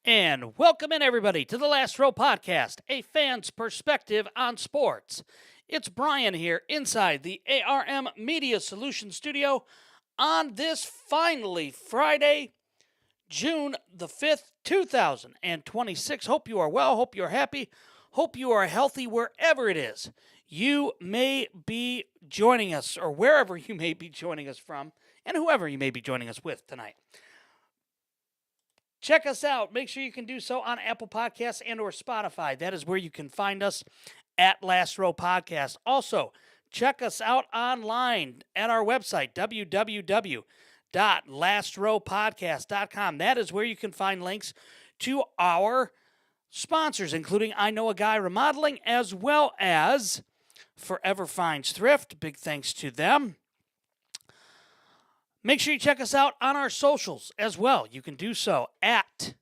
And welcome in, everybody, to the Last Row Podcast, a fan's perspective on sports. It's Brian here inside the ARM Media Solutions Studio on this finally Friday, June the 5th, 2026. Hope you are well, hope you're happy, hope you are healthy wherever it is you may be joining us, or wherever you may be joining us from, and whoever you may be joining us with tonight. Check us out. Make sure you can do so on Apple Podcasts and or Spotify. That is where you can find us at Last Row Podcast. Also, check us out online at our website, www.lastrowpodcast.com. That is where you can find links to our sponsors, including I Know a Guy Remodeling, as well as Forever Finds Thrift. Big thanks to them. Make sure you check us out on our socials as well. You can do so at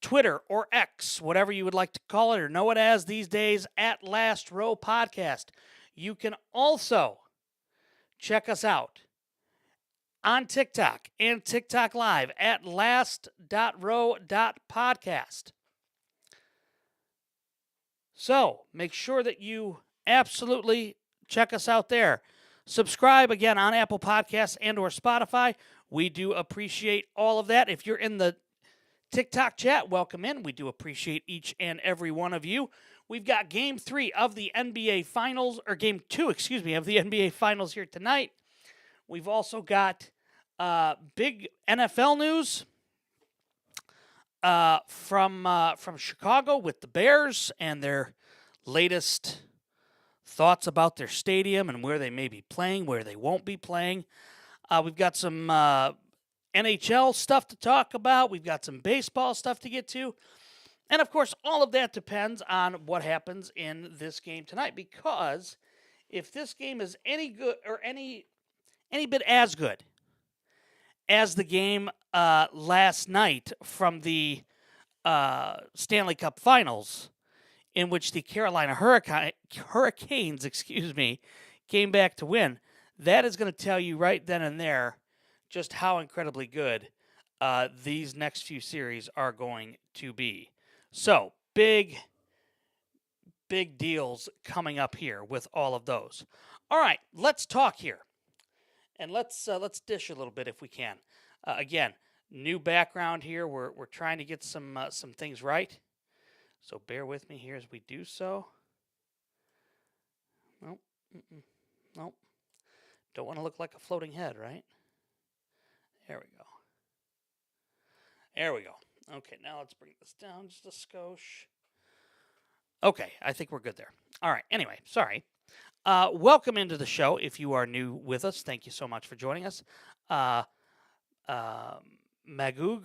Twitter or X, whatever you would like to call it or know it as these days, at Last Row Podcast. You can also check us out on TikTok and TikTok Live at last.row.podcast. So make sure that you absolutely check us out there. Subscribe again on Apple Podcasts and or Spotify. We do appreciate all of that. If you're in the TikTok chat, welcome in. We do appreciate each and every one of you. We've got Game 3 of the NBA Finals, or Game 2, of the NBA Finals here tonight. We've also got big NFL news from Chicago with the Bears and their latest thoughts about their stadium and where they may be playing, where they won't be playing. We've got some NHL stuff to talk about. We've got some baseball stuff to get to. And, of course, all of that depends on what happens in this game tonight, because if this game is any good or any bit as good as the game last night from the Stanley Cup Finals, in which the Carolina Hurricanes, came back to win, that is going to tell you right then and there just how incredibly good these next few series are going to be. So, big deals coming up here with all of those. All right, let's talk here. And let's dish a little bit if we can. Again, new background here. We're trying to get some things right. So bear with me here as we do so. Nope. Nope. Don't want to look like a floating head, right? There we go. There we go. Okay, now let's bring this down just a skosh. Okay, I think we're good there. All right, anyway, sorry. Welcome into the show. If you are new with us, thank you so much for joining us. Magug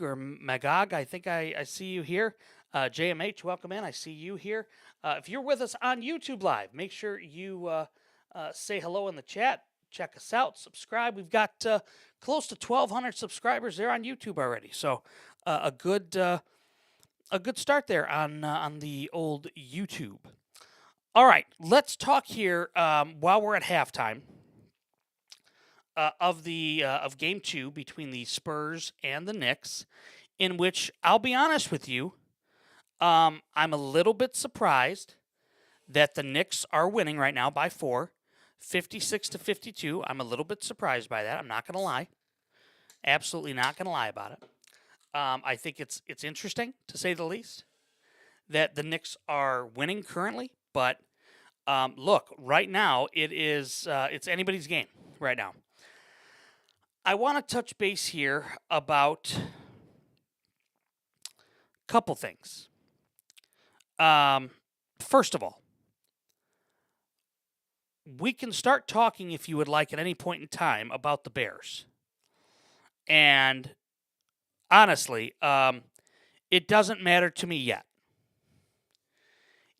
or Magog, I think I see you here. JMH, welcome in. I see you here. If you're with us on YouTube Live, make sure you say hello in the chat. Check us out. Subscribe. We've got close to 1,200 subscribers there on YouTube already. So a good start there on the old YouTube. All right, let's talk here while we're at halftime of Game 2 between the Spurs and the Knicks, in which I'll be honest with you, I'm a little bit surprised that the Knicks are winning right now by 4, 56-52. I'm a little bit surprised by that. I'm not going to lie. Absolutely not going to lie about it. I think it's interesting, to say the least, that the Knicks are winning currently. But look, right now it's anybody's game right now. I want to touch base here about a couple things. First of all, we can start talking, if you would like, at any point in time about the Bears. And honestly, it doesn't matter to me yet.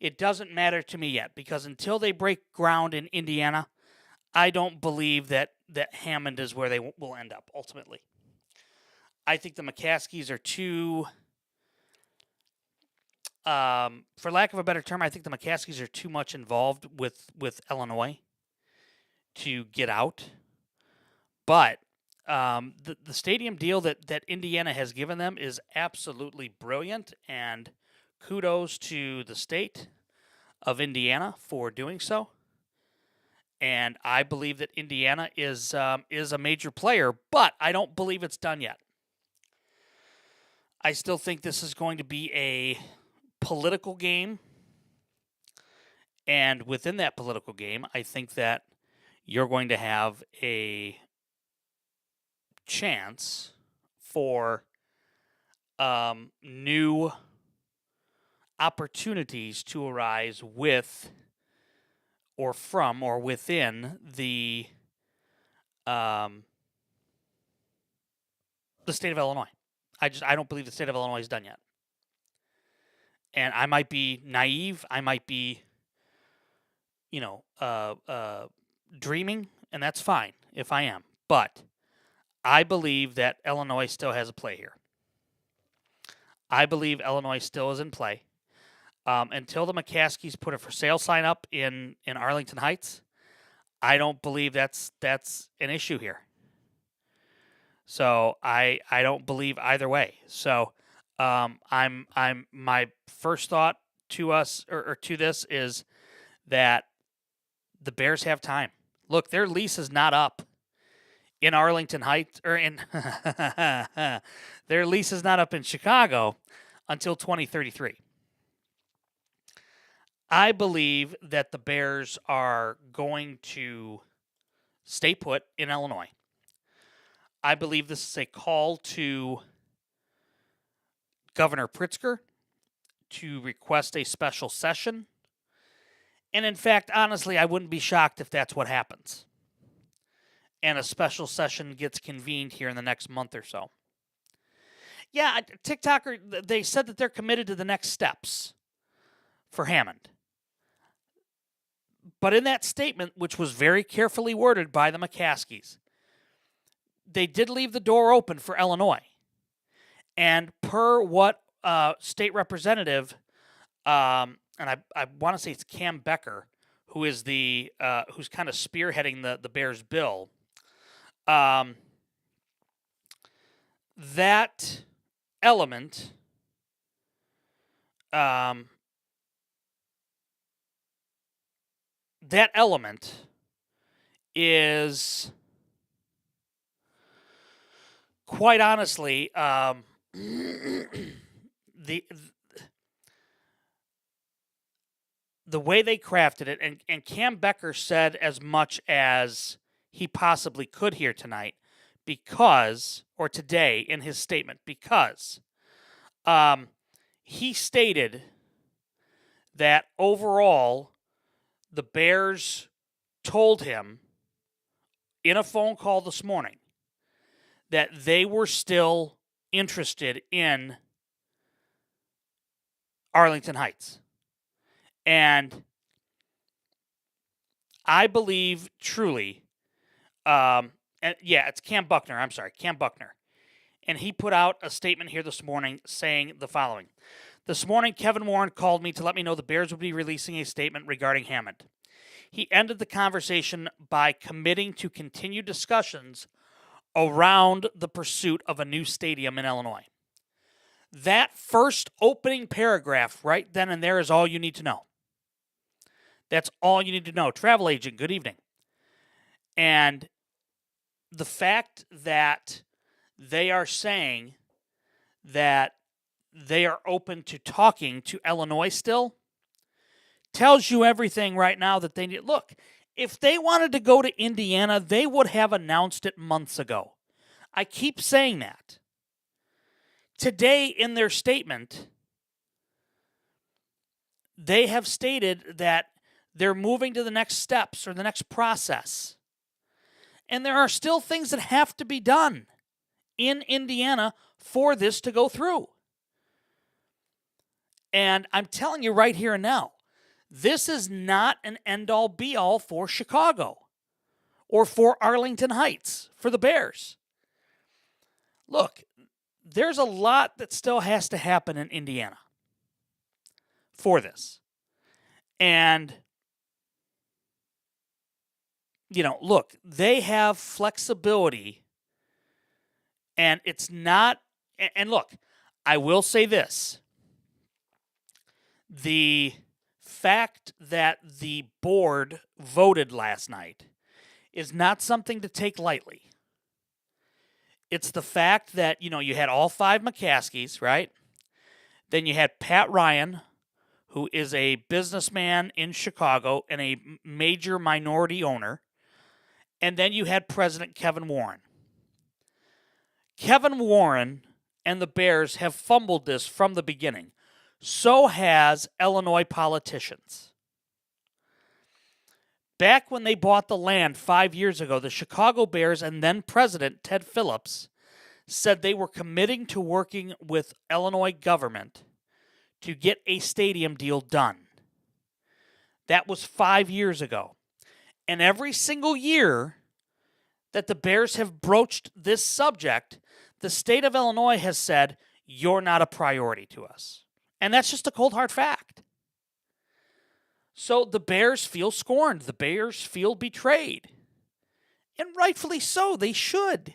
It doesn't matter to me yet, because until they break ground in Indiana, I don't believe that Hammond is where they will end up ultimately. I think the McCaskies are too, for lack of a better term, I think the McCaskies are too much involved with Illinois to get out. But the stadium deal that Indiana has given them is absolutely brilliant, and kudos to the state of Indiana for doing so. And I believe that Indiana is a major player, but I don't believe it's done yet. I still think this is going to be a political game, and within that political game, I think that you're going to have a chance for new opportunities to arise with or from or within the state of Illinois. I don't believe the state of Illinois is done yet. And I might be naive. I might be, dreaming, and that's fine if I am. But I believe that Illinois still has a play here. I believe Illinois still is in play. Until the McCaskies put a for sale sign up in Arlington Heights, I don't believe that's an issue here. So I don't believe either way. So I'm my first thought to us or to this is that the Bears have time. Look, their lease is not up in Arlington Heights or in their lease is not up in Chicago until 2033. I believe that the Bears are going to stay put in Illinois. I believe this is a call to Governor Pritzker to request a special session. And in fact, honestly, I wouldn't be shocked if that's what happens. And a special session gets convened here in the next month or so. Yeah, TikToker, they said that they're committed to the next steps for Hammond. But in that statement, which was very carefully worded by the McCaskies, they did leave the door open for Illinois. And per what state representative, and I want to say it's Cam Becker, who is who's kind of spearheading the Bears bill, that element is quite honestly the way they crafted it, and Cam Becker said as much as he possibly could here tonight or today in his statement, because he stated that overall the Bears told him in a phone call this morning that they were still interested in Arlington Heights. And I believe truly, it's Cam Buckner. I'm sorry, Cam Buckner. And he put out a statement here this morning saying the following. This morning, Kevin Warren called me to let me know the Bears would be releasing a statement regarding Hammond. He ended the conversation by committing to continued discussions around the pursuit of a new stadium in Illinois. That first opening paragraph right then and there is all you need to know. That's all you need to know. Travel agent, good evening. And the fact that they are saying that they are open to talking to Illinois still tells you everything right now that they need. Look, if they wanted to go to Indiana, they would have announced it months ago. I keep saying that. Today, in their statement, they have stated that they're moving to the next steps or the next process. And there are still things that have to be done in Indiana for this to go through. And I'm telling you right here and now, this is not an end-all, be-all for Chicago or for Arlington Heights, for the Bears. Look, there's a lot that still has to happen in Indiana for this. And, look, they have flexibility And it's not, and look, I will say this. The fact that the board voted last night is not something to take lightly. It's the fact that, you had all 5 McCaskies, right? Then you had Pat Ryan, who is a businessman in Chicago and a major minority owner. And then you had President Kevin Warren. Kevin Warren and the Bears have fumbled this from the beginning. So has Illinois politicians. Back when they bought the land 5 years ago, the Chicago Bears and then President Ted Phillips said they were committing to working with Illinois government to get a stadium deal done. That was 5 years ago. And every single year that the Bears have broached this subject, the state of Illinois has said, you're not a priority to us. And that's just a cold hard fact. So the Bears feel scorned. The Bears feel betrayed. And rightfully so, they should.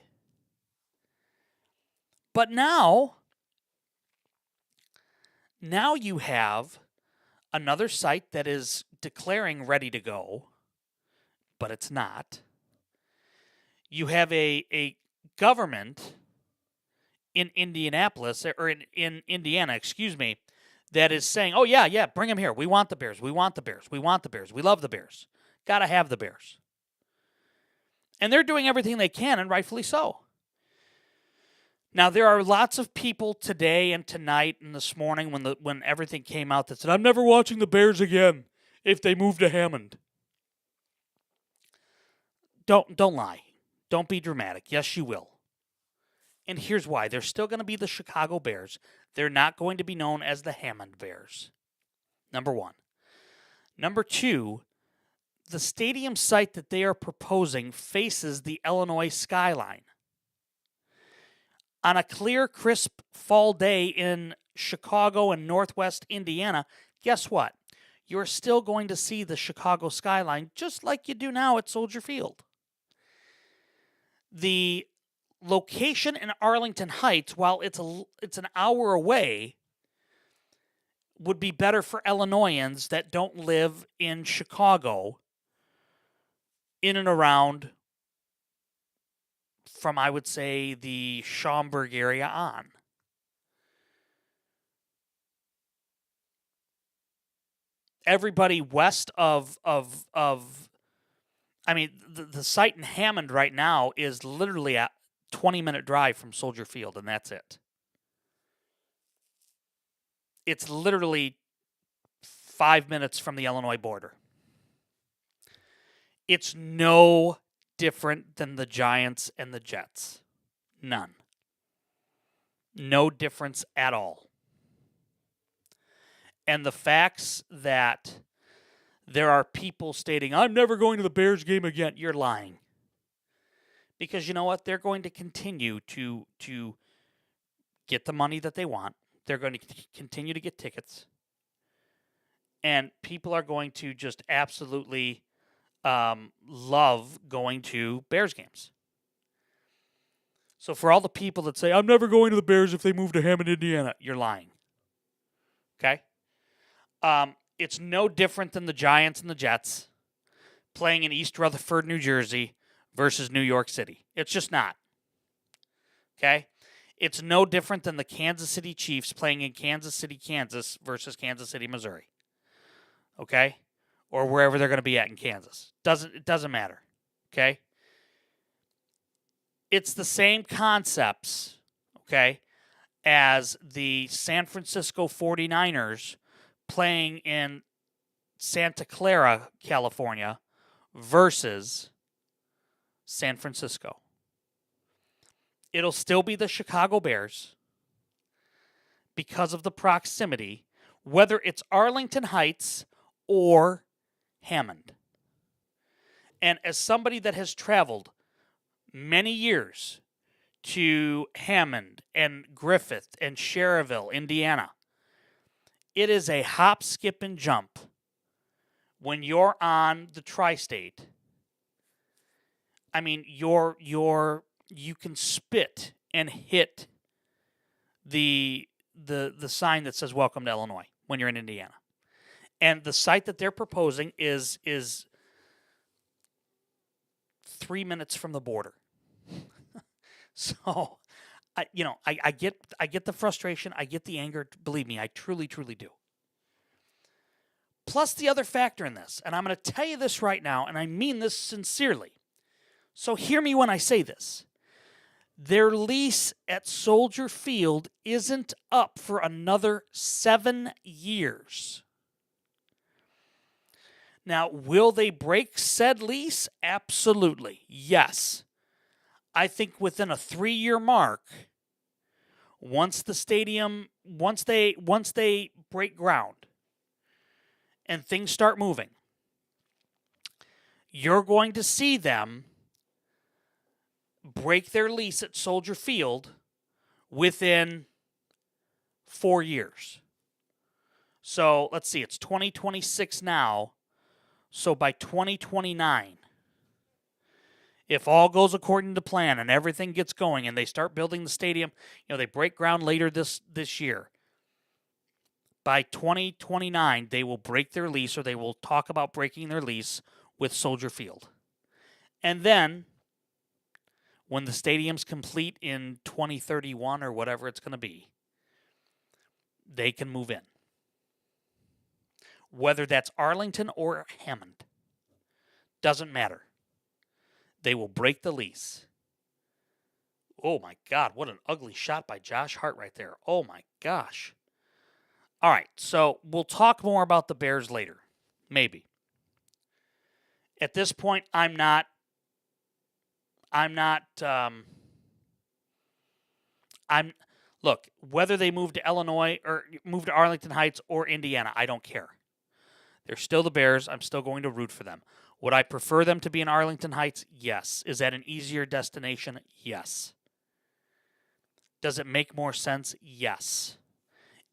But now you have another site that is declaring ready to go, but it's not. You have a government in Indianapolis, or in Indiana, that is saying, oh, yeah, bring them here. We want the Bears. We want the Bears. We want the Bears. We love the Bears. Got to have the Bears. And they're doing everything they can, and rightfully so. Now, there are lots of people today and tonight and this morning when everything came out that said, I'm never watching the Bears again if they move to Hammond. Don't lie. Don't be dramatic. Yes, you will. And here's why. They're still going to be the Chicago Bears. They're not going to be known as the Hammond Bears. Number one. Number two, the stadium site that they are proposing faces the Illinois skyline. On a clear, crisp fall day in Chicago and northwest Indiana, guess what? You're still going to see the Chicago skyline just like you do now at Soldier Field. The location in Arlington Heights, while it's an hour away, would be better for Illinoisans that don't live in Chicago, in and around from, I would say, the Schaumburg area on. Everybody west of the site in Hammond right now is literally a 20-minute drive from Soldier Field, and that's it. It's literally 5 minutes from the Illinois border. It's no different than the Giants and the Jets. None. No difference at all. And the facts that there are people stating, I'm never going to the Bears game again, you're lying. Because you know what? They're going to continue to get the money that they want. They're going to continue to get tickets. And people are going to just absolutely love going to Bears games. So for all the people that say, I'm never going to the Bears if they move to Hammond, Indiana, you're lying. Okay? It's no different than the Giants and the Jets playing in East Rutherford, New Jersey versus New York City. It's just not. Okay? It's no different than the Kansas City Chiefs playing in Kansas City, Kansas versus Kansas City, Missouri. Okay? Or wherever they're going to be at in Kansas. It doesn't matter. Okay? It's the same concepts, okay, as the San Francisco 49ers playing in Santa Clara, California versus San Francisco. It'll still be the Chicago Bears because of the proximity, whether it's Arlington Heights or Hammond. And as somebody that has traveled many years to Hammond and Griffith and Cherryville, Indiana, it is a hop, skip, and jump when you're on the tri-state. I mean, you can spit and hit the sign that says "Welcome to Illinois" when you're in Indiana. And the site that they're proposing is 3 minutes from the border. So, I get the frustration, I get the anger. Believe me, I truly, truly do. Plus the other factor in this, and I'm going to tell you this right now, and I mean this sincerely. So hear me when I say this. Their lease at Soldier Field isn't up for another 7 years. Now, will they break said lease? Absolutely. Yes. I think within a 3-year mark, once they break ground and things start moving, you're going to see them break their lease at Soldier Field within 4 years. So let's see, it's 2026 now. So by 2029, if all goes according to plan and everything gets going and they start building the stadium, they break ground later this year. By 2029, they will break their lease, or they will talk about breaking their lease with Soldier Field. And then, when the stadium's complete in 2031 or whatever it's going to be, they can move in. Whether that's Arlington or Hammond, doesn't matter. They will break the lease. Oh my God, what an ugly shot by Josh Hart right there. Oh my gosh. All right, so we'll talk more about the Bears later. Maybe. At this point, look, whether they move to Illinois or move to Arlington Heights or Indiana, I don't care. They're still the Bears. I'm still going to root for them. Would I prefer them to be in Arlington Heights? Yes. Is that an easier destination? Yes. Does it make more sense? Yes.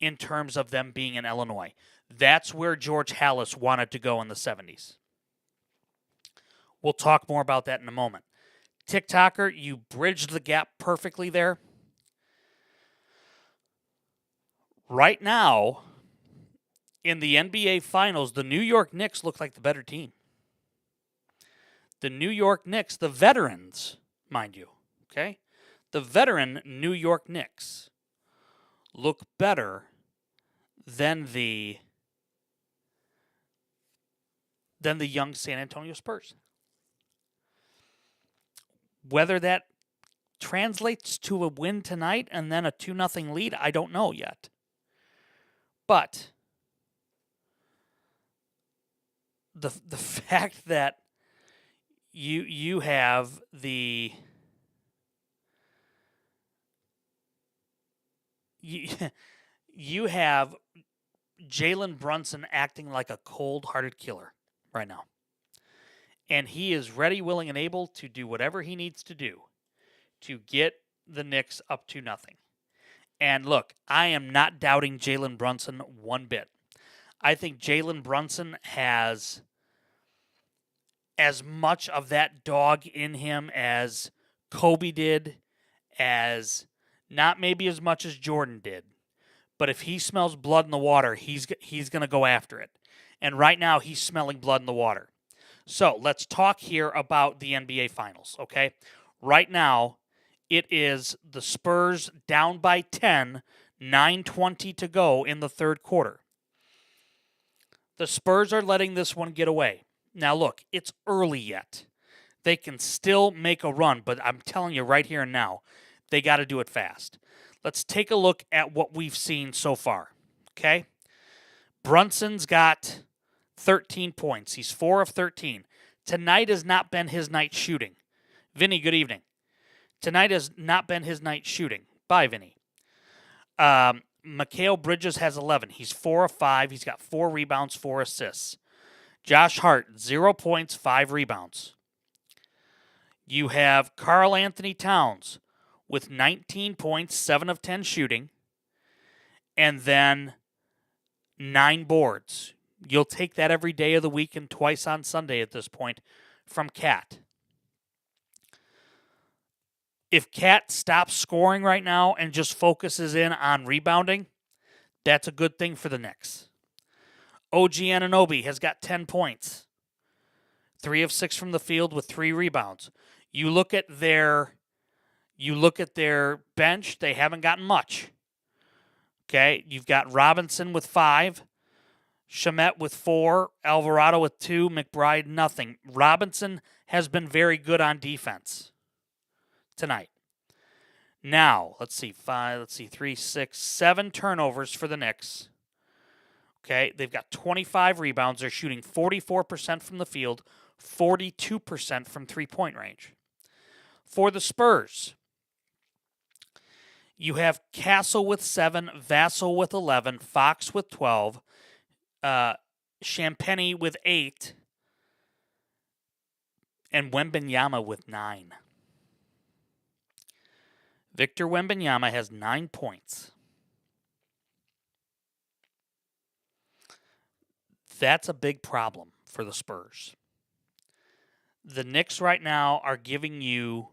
In terms of them being in Illinois. That's where George Halas wanted to go in the 70s. We'll talk more about that in a moment. TikToker, you bridged the gap perfectly there. Right now, in the NBA Finals, the New York Knicks look like the better team. The New York Knicks, the veterans, mind you, okay? The veteran New York Knicks look better than the young San Antonio Spurs. Whether that translates to a win tonight and then a 2-0 lead, I don't know yet. But the fact that you have you have Jalen Brunson acting like a cold-hearted killer right now. And he is ready, willing, and able to do whatever he needs to do to get the Knicks up 2-0. And look, I am not doubting Jalen Brunson one bit. I think Jalen Brunson has as much of that dog in him as Kobe did, as not maybe as much as Jordan did. But if he smells blood in the water, he's going to go after it. And right now, he's smelling blood in the water. So let's talk here about the NBA Finals, okay? Right now, it is the Spurs down by 10, 9:20 to go in the third quarter. The Spurs are letting this one get away. Now, look, it's early yet. They can still make a run, but I'm telling you right here and now, they got to do it fast. Let's take a look at what we've seen so far, okay? Brunson's got 13 points. He's 4 of 13. Tonight has not been his night shooting. Vinny, good evening. Tonight has not been his night shooting. Bye, Vinny. Mikal Bridges has 11. He's 4 of 5. He's got 4 rebounds, 4 assists. Josh Hart, 0 points, 5 rebounds. You have Karl Anthony Towns with 19 points, 7 of 10 shooting, and then 9 boards. You'll take that every day of the week and twice on Sunday at this point from Cat. If Cat stops scoring right now and just focuses in on rebounding, that's a good thing for the Knicks. OG Anunoby has got 10 points. 3 of 6 from the field with 3 rebounds. You look at their bench, they haven't gotten much. Okay, you've got Robinson with 5, Shamet with 4, Alvarado with 2, McBride nothing. Robinson has been very good on defense tonight. Now, let's see, 3, 6, 7 turnovers for the Knicks. Okay, they've got 25 rebounds. They're shooting 44% from the field, 42% from three-point range. For the Spurs, you have Castle with 7, Vassell with 11, Fox with 12, Champagny with 8, and Wembanyama with 9. Victor Wembanyama has 9 points. That's a big problem for the Spurs. The Knicks right now are giving you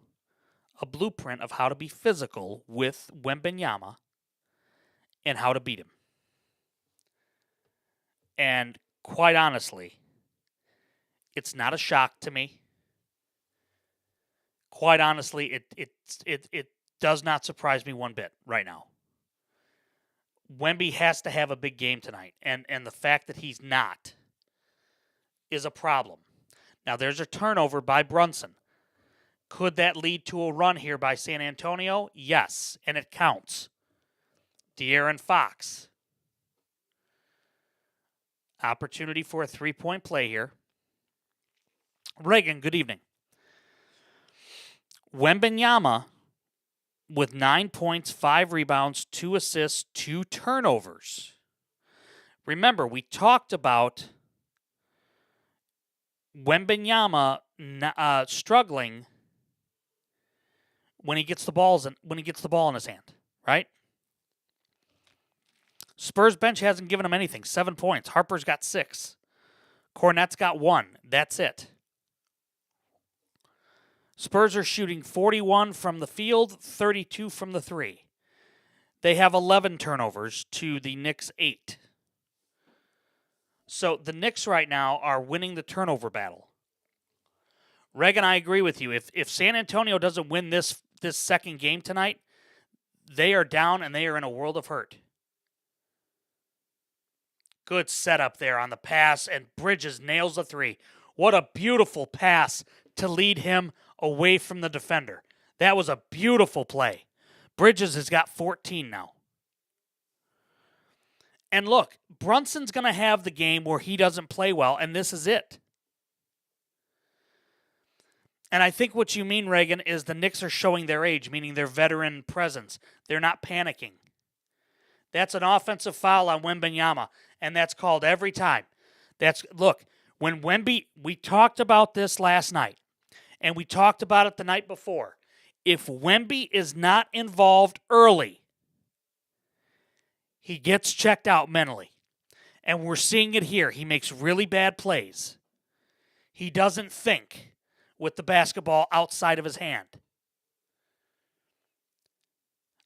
a blueprint of how to be physical with Wembanyama and how to beat him. And quite honestly, it's not a shock to me. Quite honestly, it does not surprise me one bit right now. Wemby has to have a big game tonight, and the fact that he's not is a problem. Now, there's a turnover by Brunson. Could that lead to a run here by San Antonio? Yes, and it counts. De'Aaron Fox. Opportunity for a three-point play here. Reagan, good evening. Wembanyama with 9 points, 5 rebounds, 2 assists, 2 turnovers. Remember, we talked about Wembanyama struggling when he gets the ball in his hand, right? Spurs bench hasn't given him anything. 7 points. Harper's got 6. Cornette's got 1. That's it. Spurs are shooting 41 from the field, 32 from the 3. They have 11 turnovers to the Knicks' 8. So the Knicks right now are winning the turnover battle. Reagan, I agree with you. If San Antonio doesn't win this second game tonight, they are down and they are in a world of hurt. Good setup there on the pass, and Bridges nails the 3. What a beautiful pass to lead him away from the defender. That was a beautiful play. Bridges has got 14 now. And look, Brunson's going to have the game where he doesn't play well, and this is it. And I think what you mean, Reagan, is the Knicks are showing their age, meaning their veteran presence. They're not panicking. That's an offensive foul on Wembanyama, and that's called every time. Look, when Wemby, we talked about this last night, and we talked about it the night before. If Wemby is not involved early, he gets checked out mentally. And we're seeing it here. He makes really bad plays. He doesn't think with the basketball outside of his hand.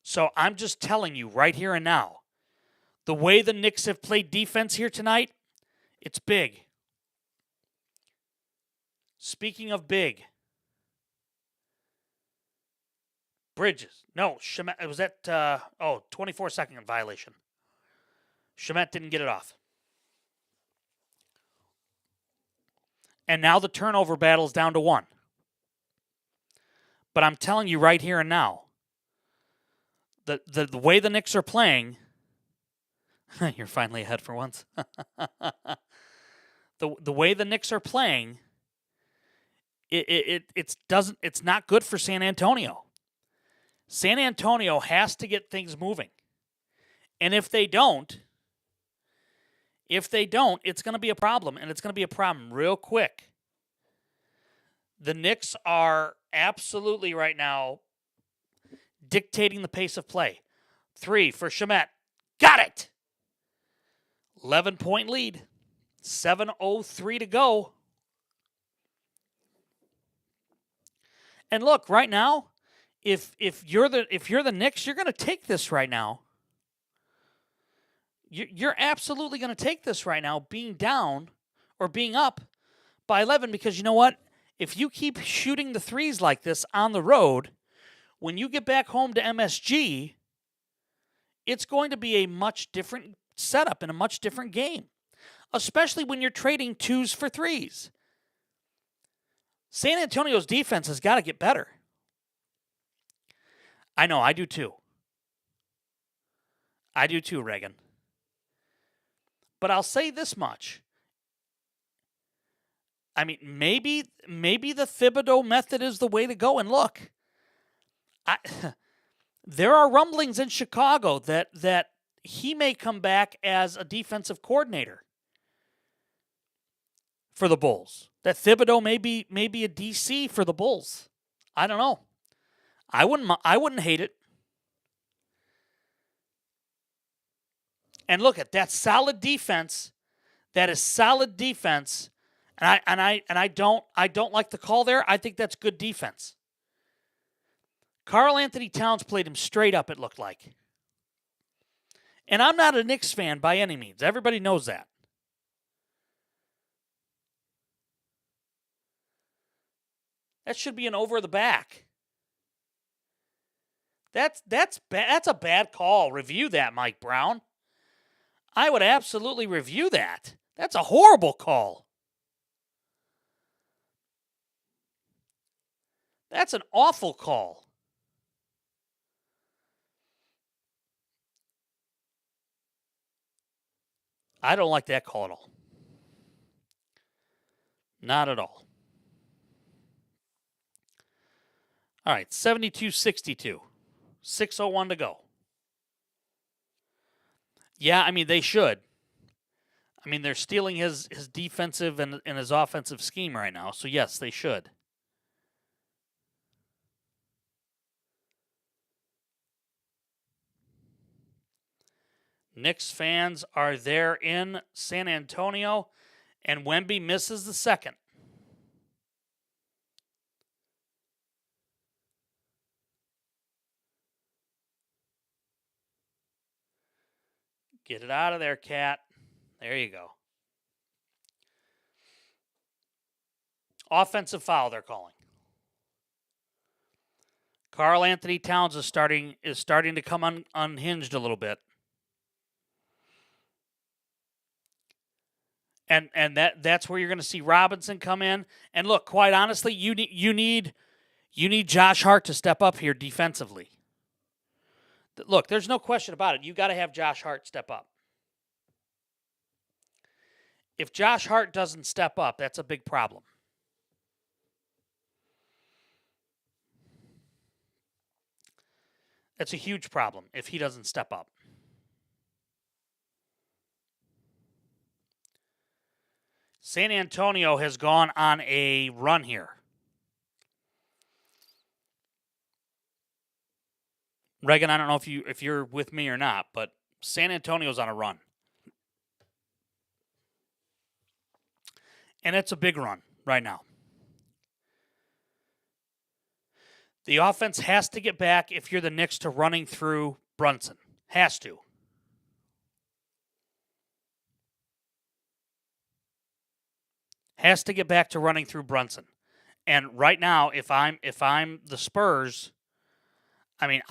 So I'm just telling you right here and now, the way the Knicks have played defense here tonight, it's big. Speaking of big, Bridges. No, Shamet, it was that, 24-second violation. Shamet didn't get it off. And now the turnover battle is down to 1. But I'm telling you right here and now, the way the Knicks are playing, you're finally ahead for once. The way the Knicks are playing, it's not good for San Antonio. San Antonio has to get things moving. And if they don't, it's going to be a problem, and it's going to be a problem real quick. The Knicks are absolutely right now dictating the pace of play. 3 for Shamet. Got it! 11-point lead. 7:03 to go. And look, right now, If you're the Knicks, you're going to take this right now. You're absolutely going to take this right now, being down or being up by 11, because you know what? If you keep shooting the threes like this on the road, when you get back home to MSG, it's going to be a much different setup and a much different game, especially when you're trading twos for threes. San Antonio's defense has got to get better. I know, I do too. I do too, Reagan. But I'll say this much. I mean, maybe the Thibodeau method is the way to go. And look, there are rumblings in Chicago that he may come back as a defensive coordinator for the Bulls. That Thibodeau may be a DC for the Bulls. I don't know. I wouldn't hate it. And look at that solid defense. That is solid defense. And I don't like the call there. I think that's good defense. Karl-Anthony Towns played him straight up, it looked like. And I'm not a Knicks fan by any means. Everybody knows that. That should be an over the back. That's a bad call. Review that, Mike Brown. I would absolutely review that. That's a horrible call. That's an awful call. I don't like that call at all. Not at all. All right, 72-62. 6:01 to go. Yeah, I mean, they should. I mean, they're stealing his defensive and his offensive scheme right now. So, yes, they should. Knicks fans are there in San Antonio, and Wemby misses the second. Get it out of there, Cat. There you go. Offensive foul they're calling. Karl-Anthony Towns is starting to come unhinged a little bit. And that's where you're going to see Robinson come in. And look, quite honestly, you need Josh Hart to step up here defensively. Look, there's no question about it. You got to have Josh Hart step up. If Josh Hart doesn't step up, that's a big problem. That's a huge problem if he doesn't step up. San Antonio has gone on a run here. Reagan, I don't know if you're with me or not, but San Antonio's on a run. And it's a big run right now. The offense has to get back if you're the Knicks to running through Brunson. Has to. Has to get back to running through Brunson. And right now, if I'm the Spurs, I mean,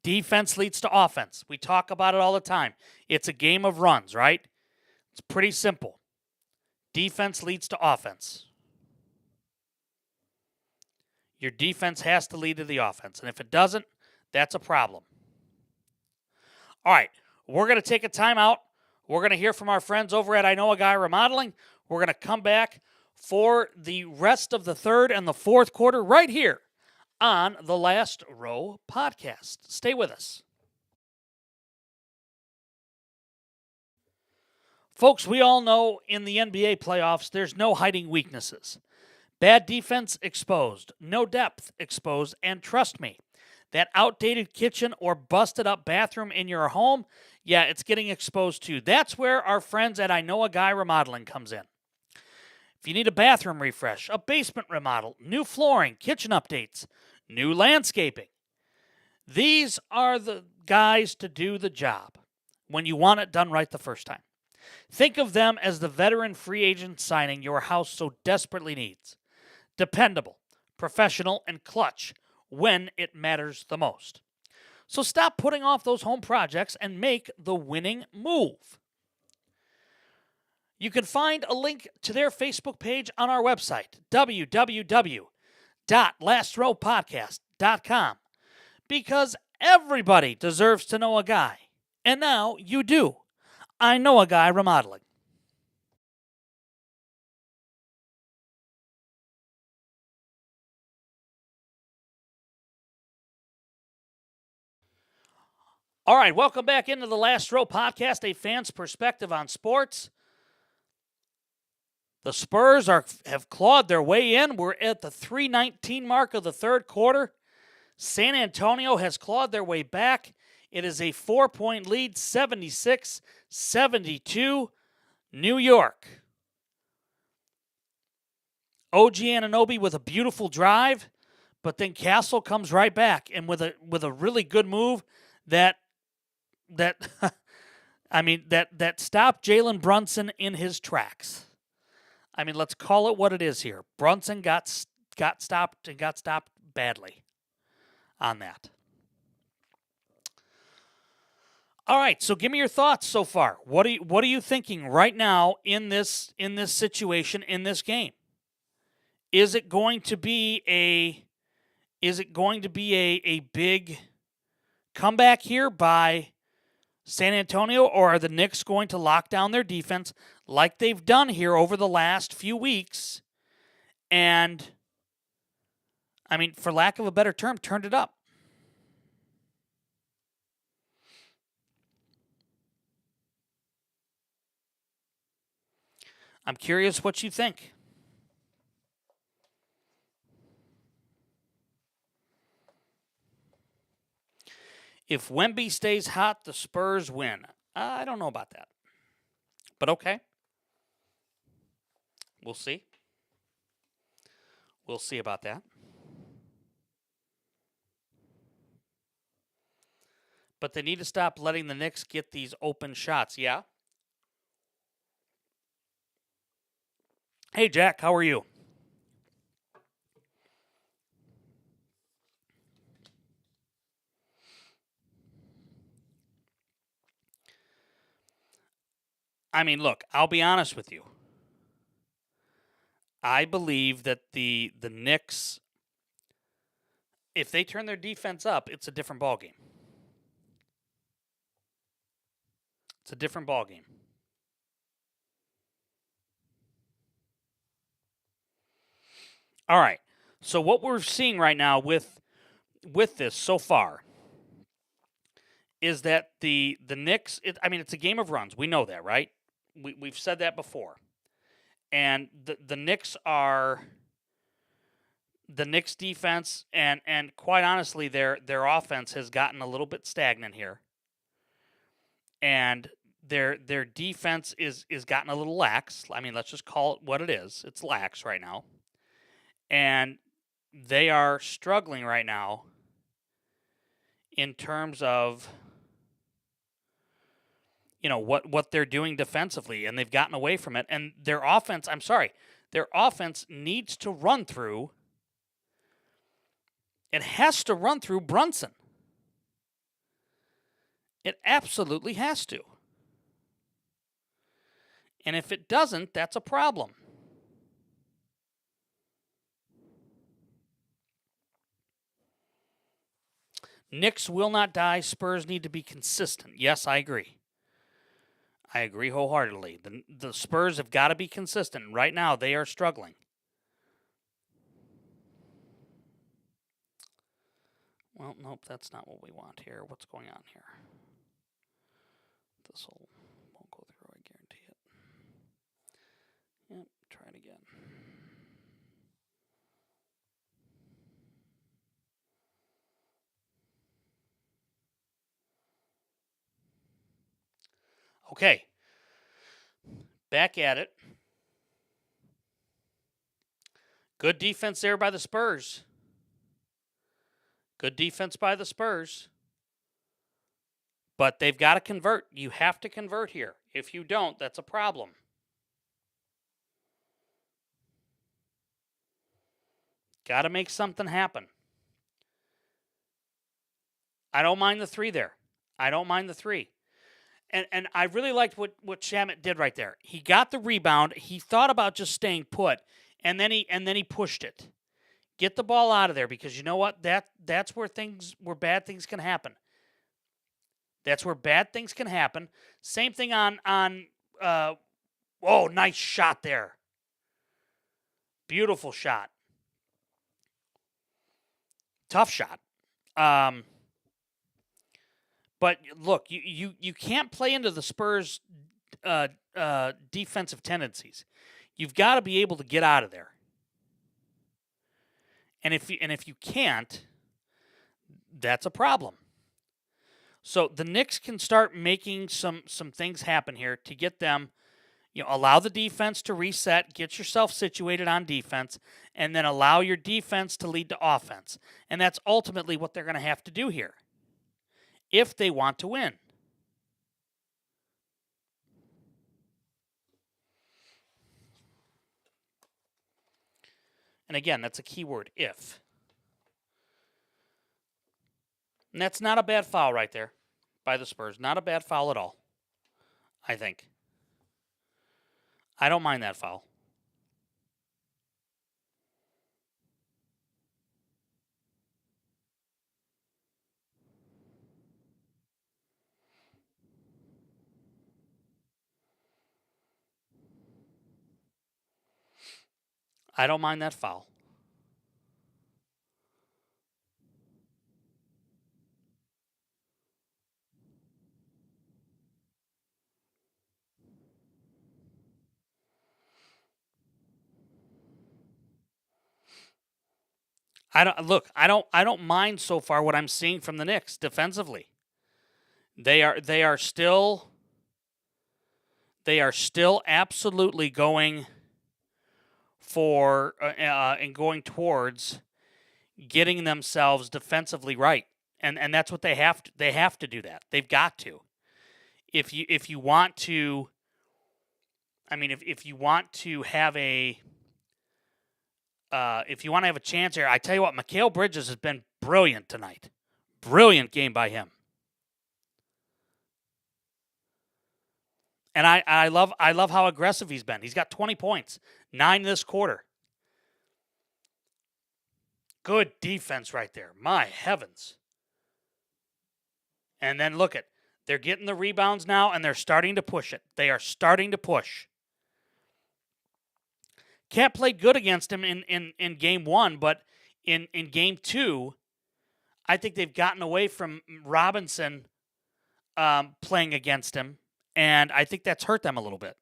defense leads to offense. We talk about it all the time. It's a game of runs, right? It's pretty simple. Defense leads to offense. Your defense has to lead to the offense. And if it doesn't, that's a problem. All right, we're going to take a timeout. We're going to hear from our friends over at I Know a Guy Remodeling. We're going to come back for the rest of the third and the fourth quarter right here on the Last Row Podcast. Stay with us. Folks, we all know in the NBA playoffs, there's no hiding weaknesses. Bad defense exposed, no depth exposed, and trust me, that outdated kitchen or busted up bathroom in your home, yeah, it's getting exposed too. That's where our friends at I Know a Guy Remodeling comes in. If you need a bathroom refresh, a basement remodel, new flooring, kitchen updates, new landscaping. These are the guys to do the job when you want it done right the first time. Think of them as the veteran free agent signing your house so desperately needs. Dependable, professional, and clutch when it matters the most. So stop putting off those home projects and make the winning move. You can find a link to their Facebook page on our website, www.lastrowpodcast.com, because everybody deserves to know a guy. And now you do. I know a guy remodeling. All right, welcome back into the Last Row Podcast, a fan's perspective on sports. The Spurs have clawed their way in. We're at the 3:19 mark of the third quarter. San Antonio has clawed their way back. It is a 4-point lead, 76-72, New York. OG Anunoby with a beautiful drive, but then Castle comes right back and with a really good move that I mean that stopped Jalen Brunson in his tracks. I mean, let's call it what it is here. Brunson got stopped and got stopped badly on that. All right, so give me your thoughts so far. What are you thinking right now in this situation in this game? Is it going to be a big comeback here by San Antonio, or are the Knicks going to lock down their defense like they've done here over the last few weeks and, I mean, for lack of a better term, turned it up? I'm curious what you think. If Wemby stays hot, the Spurs win. I don't know about that. But okay. We'll see. We'll see about that. But they need to stop letting the Knicks get these open shots. Yeah? Hey, Jack, how are you? I mean, look, I'll be honest with you. I believe that the Knicks, if they turn their defense up, it's a different ballgame. It's a different ballgame. All right. So what we're seeing right now with this so far is that the Knicks, it's a game of runs. We know that, right? We've said that before. And the Knicks defense and quite honestly their offense has gotten a little bit stagnant here. And their defense is gotten a little lax. I mean, let's just call it what it is. It's lax right now. And they are struggling right now in terms of what they're doing defensively, and they've gotten away from it. And their offense needs to run through. It has to run through Brunson. It absolutely has to. And if it doesn't, that's a problem. Knicks will not die. Spurs need to be consistent. Yes, I agree. I agree wholeheartedly. The Spurs have got to be consistent. Right now, they are struggling. Well, nope, that's not what we want here. What's going on here? This won't go through, I guarantee it. Yep, try it again. Okay. Back at it. Good defense there by the Spurs. Good defense by the Spurs. But they've got to convert. You have to convert here. If you don't, that's a problem. Got to make something happen. I don't mind the 3 there. I don't mind the 3. And I really liked what Shamet did right there. He got the rebound. He thought about just staying put, and then he pushed it. Get the ball out of there, because you know what? That's where bad things can happen. That's where bad things can happen. Same thing on nice shot there. Beautiful shot. Tough shot. But look, you can't play into the Spurs' defensive tendencies. You've got to be able to get out of there. And if you can't, that's a problem. So the Knicks can start making some things happen here to get them, allow the defense to reset, get yourself situated on defense, and then allow your defense to lead to offense. And that's ultimately what they're going to have to do here if they want to win. And again, that's a key word, if. And that's not a bad foul right there by the Spurs. Not a bad foul at all, I think. I don't mind that foul. I don't mind that foul. I don't mind so far what I'm seeing from the Knicks defensively. They are still absolutely going for and going towards getting themselves defensively right. And that's what they have to do that. They've got to. If you want to if you want to have a chance here, I tell you what, Mikal Bridges has been brilliant tonight. Brilliant game by him. And I love how aggressive he's been. He's got 20 points, 9 this quarter. Good defense right there. My heavens. And then look at, they're getting the rebounds now, and they're starting to push it. They are starting to push. Cat played good against him in game 1, but in game 2, I think they've gotten away from Robinson playing against him, and I think that's hurt them a little bit.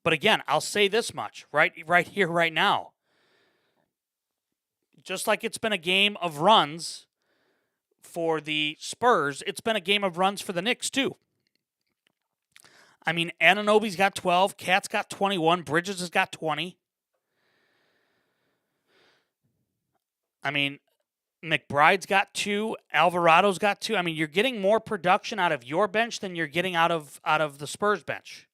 But again, I'll say this much right here, right now. Just like it's been a game of runs for the Spurs, it's been a game of runs for the Knicks too. I mean, Anunoby's got 12, Cat's got 21, Bridges has got 20. I mean, McBride's got 2, Alvarado's got 2. I mean, you're getting more production out of your bench than you're getting out of the Spurs bench.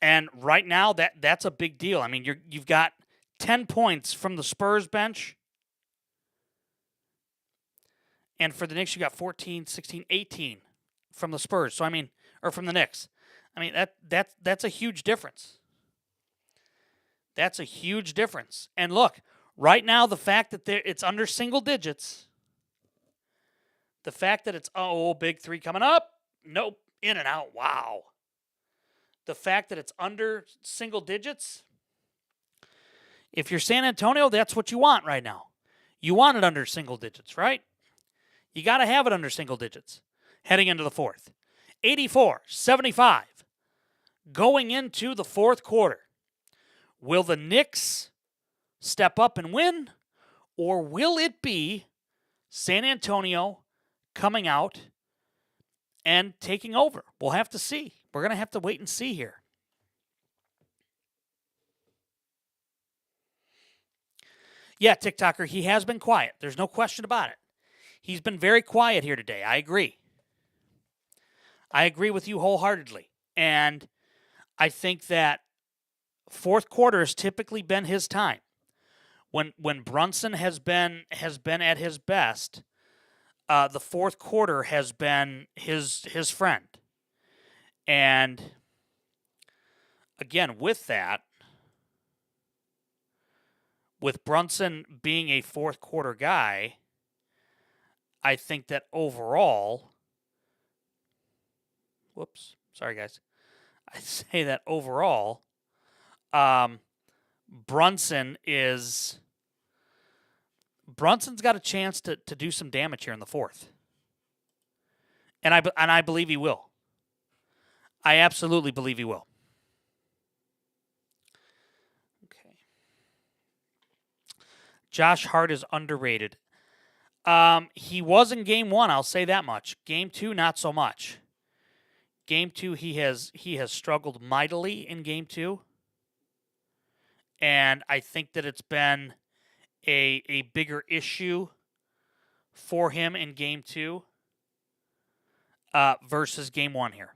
And right now, that's a big deal. I mean, you've got 10 points from the Spurs bench. And for the Knicks, you got 14, 16, 18 from the Spurs. So, I mean, or from the Knicks. I mean, that's a huge difference. That's a huge difference. And look, right now, the fact that it's under single digits, the fact that it's, big 3 coming up, nope, in and out, wow. The fact that it's under single digits, if you're San Antonio, that's what you want right now. You want it under single digits, right? You got to have it under single digits heading into the fourth. 84-75 going into the fourth quarter. Will the Knicks step up and win, or will it be San Antonio coming out and taking over? We'll have to see. We're going to have to wait and see here. Yeah, TikToker, he has been quiet. There's no question about it. He's been very quiet here today. I agree. I agree with you wholeheartedly. And I think that fourth quarter has typically been his time. When Brunson has been at his best, the fourth quarter has been his friend. And again, with that, with Brunson being a fourth quarter guy, I think that overall, sorry guys, I say that overall, Brunson's got a chance to do some damage here in the fourth, and I believe he will. I absolutely believe he will. Okay. Josh Hart is underrated. He was in game 1, I'll say that much. Game 2, not so much. Game 2, he has struggled mightily in game 2. And I think that it's been a bigger issue for him in game 2 versus game 1 here.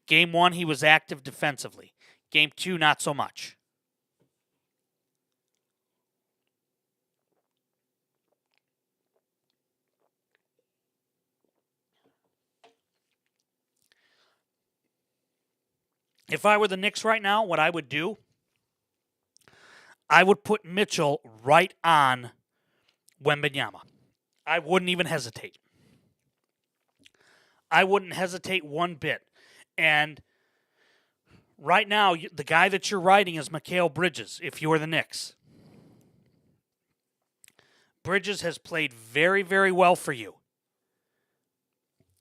Game 1, he was active defensively. Game 2, not so much. If I were the Knicks right now, what I would do, I would put Mitchell right on Wembanyama. I wouldn't even hesitate. I wouldn't hesitate one bit. And right now, the guy that you're riding is Mikal Bridges, if you are the Knicks. Bridges has played very, very well for you.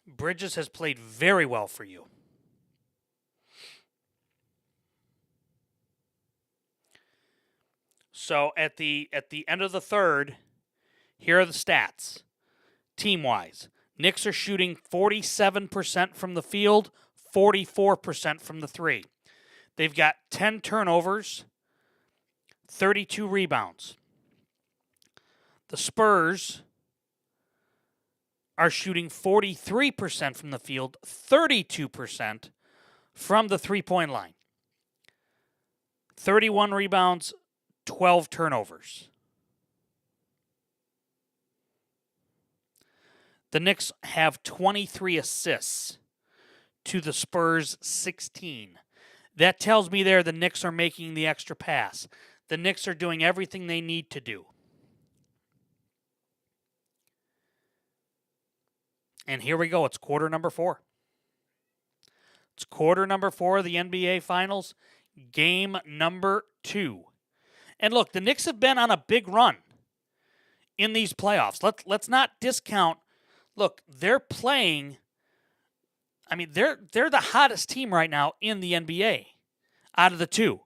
Bridges has played very well for you. So at the end of the third, here are the stats, team-wise. Knicks are shooting 47% from the field, 44% from the three. They've got 10 turnovers, 32 rebounds. The Spurs are shooting 43% from the field, 32% from the three-point line. 31 rebounds, 12 turnovers. The Knicks have 23 assists to the Spurs' 16. That tells me there the Knicks are making the extra pass. The Knicks are doing everything they need to do. And here we go. It's quarter number 4. It's quarter number 4 of the NBA Finals, game number 2. And look, the Knicks have been on a big run in these playoffs. Let's not discount. Look, they're playing. I mean, they're the hottest team right now in the NBA out of the two.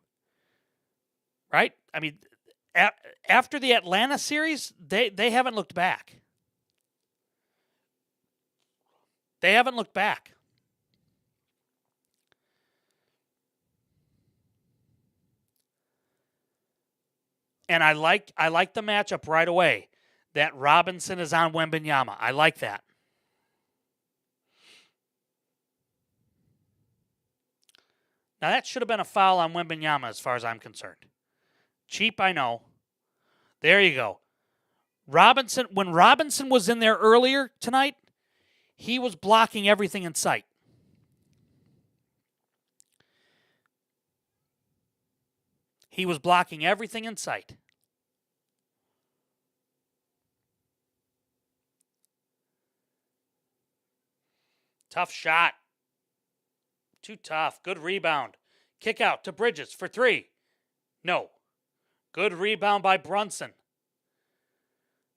Right? I mean, after the Atlanta series, they haven't looked back. They haven't looked back. And I like the matchup right away. That Robinson is on Wembanyama. I like that. Now that should have been a foul on Wembanyama as far as I'm concerned. Cheap, I know. There you go. Robinson, when Robinson was in there earlier tonight, he was blocking everything in sight. He was blocking everything in sight. Tough shot. Too tough. Good rebound. Kick out to Bridges for 3. No. Good rebound by Brunson.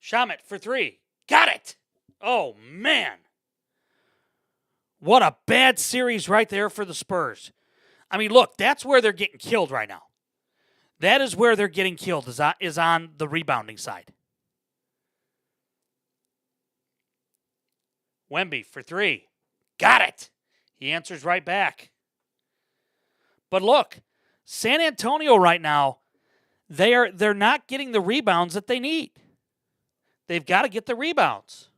Shamet for 3. Got it. Oh, man. What a bad series right there for the Spurs. I mean, look, that's where they're getting killed right now. That is where they're getting killed, is on the rebounding side. Wemby for 3. Got it. He answers right back. But look, San Antonio right now, they're not getting the rebounds that they need. They've got to get the rebounds.